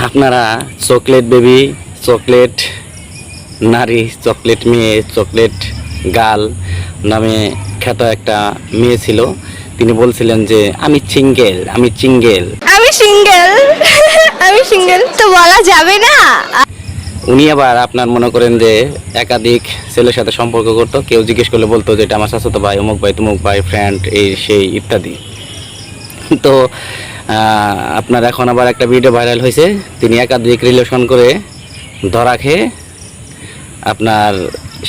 আপনারা chocolate baby, chocolate নারী, chocolate মেয়ে, চকলেট গার্ল নামে খ্যাত একটা মেয়ে ছিল। তিনি বলছিলেন যে আমি সিঙ্গেল, আমি সিঙ্গেল। আমি সিঙ্গেল আমি সিঙ্গেল তো বলা যাবে না। উনি আবার আপনার মনে করেন যে একাধিক ছেলের সাথে সম্পর্ক করতো। কেউ জিজ্ঞেস করলে বলতো যে এটা আমার চাচাতো ভাই, অমুক ভাই, তমুক ভাই, ফ্রেন্ড, এই সেই ইত্যাদি। তো আপনার এখন আবার একটা ভিডিও ভাইরাল হয়েছে, তিনি একাধিক রিলেশন করে ধরা খেয়ে আপনার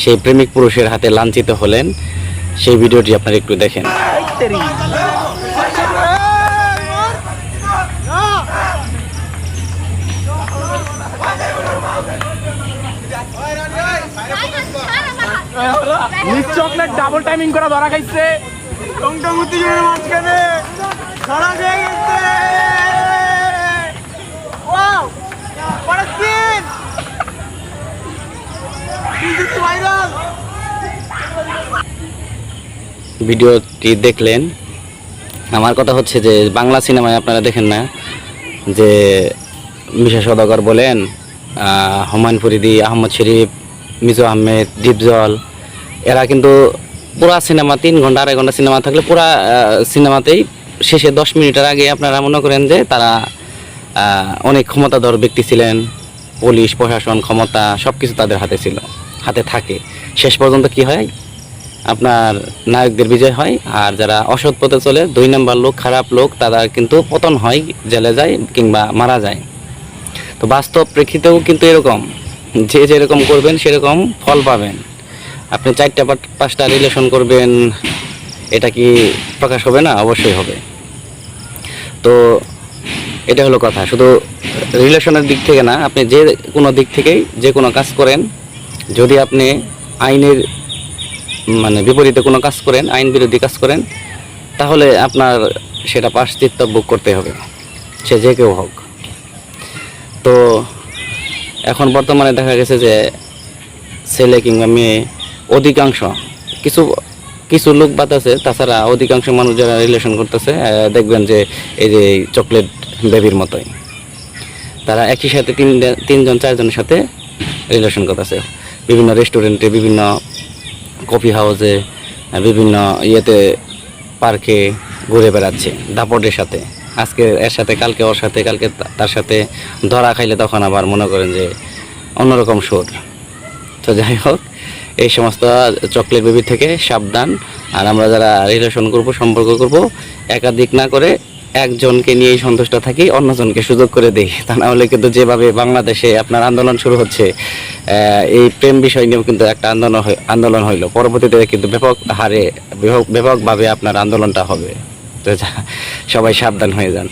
সেই প্রেমিক পুরুষের হাতে লাঞ্ছিত হলেন। সেই ভিডিওটি আপনারা একটু দেখেন। চকলেট ডাবল টাইমিং করা ধরা খাইছে। মাঝখানে ধরা খেয়ে গেছে। Wow, what a scene! This is viral. ভিডিওটি দেখলেন। আমার কথা হচ্ছে যে বাংলা সিনেমায় আপনারা দেখেন না যে মিশা সওদাগর বলেন, হুমায়ুন ফরিদি, আহমদ শরীফ, মিজু আহমেদ, দীপজল, এরা কিন্তু পুরা সিনেমা 3 ঘন্টা 2.5 ঘন্টা সিনেমা থাকলে পুরা সিনেমাতেই শেষে 10 মিনিটের আগে আপনারা মনে করেন যে তারা অনেক ক্ষমতাধর ব্যক্তি ছিলেন। পুলিশ প্রশাসন ক্ষমতা সব কিছু তাদের হাতে ছিল, হাতে থাকে। শেষ পর্যন্ত কি হয়, আপনার নায়কদের বিজয় হয়। আর যারা অসৎ পথে চলে, 2 নম্বর লোক, খারাপ লোক, তারা কিন্তু পতন হয়, জেলে যায় কিংবা মারা যায়। তো বাস্তব প্রেক্ষিতেও কিন্তু এরকম, যে যেরকম করবেন সেরকম ফল পাবেন। আপনি 4টা 5টা রিলেশন করবেন, এটা কি প্রকাশ হবে না? অবশ্যই হবে। তো এটা হলো কথা। শুধু রিলেশনের দিক থেকে না, আপনি যে কোনো দিক থেকেই যে কোনো কাজ করেন, যদি আপনি আইনের মানে বিপরীতে কোনো কাজ করেন, আইন বিরোধী কাজ করেন, তাহলে আপনার সেটা প্রায়শ্চিত্ত ভোগ করতে হবে, সে যে কেউ হোক। তো এখন বর্তমানে দেখা গেছে যে ছেলে কিংবা মেয়ে অধিকাংশ, কিছু কিছু লোক বাদ আছে, তাছাড়া অধিকাংশ মানুষ যারা রিলেশন করতেছে দেখবেন যে এই যে চকলেট বেবির মতোই তারা একই সাথে 3জন 4জনের সাথে রিলেশন করতেছে। বিভিন্ন রেস্টুরেন্টে, বিভিন্ন কফি হাউসে, বিভিন্ন ইয়েতে, পার্কে ঘুরে বেড়াচ্ছে দাপটের সাথে। আজকে এর সাথে, কালকে ওর সাথে, কালকে তার সাথে। ধরা খাইলে তখন আবার মনে করেন যে অন্যরকম সুর। তো যাই হোক, এই সমস্ত চকলেট বেবি থেকে সাবধান। আর আমরা যারা রিলেশন করব, সম্পর্ক করব, একাধিক না করে একজনকে নিয়েই সন্তুষ্ট থাকি, অন্যজনকে সুযোগ করে দেই। তা না হলে কিন্তু যেভাবে বাংলাদেশে আপনার আন্দোলন শুরু হচ্ছে, এই প্রেম বিষয় নিয়েও কিন্তু একটা আন্দোলন হইলো, পরবর্তীতে কিন্তু ব্যাপক হারে, ব্যাপকভাবে আপনার আন্দোলনটা হবে। তো সবাই সাবধান হয়ে যান।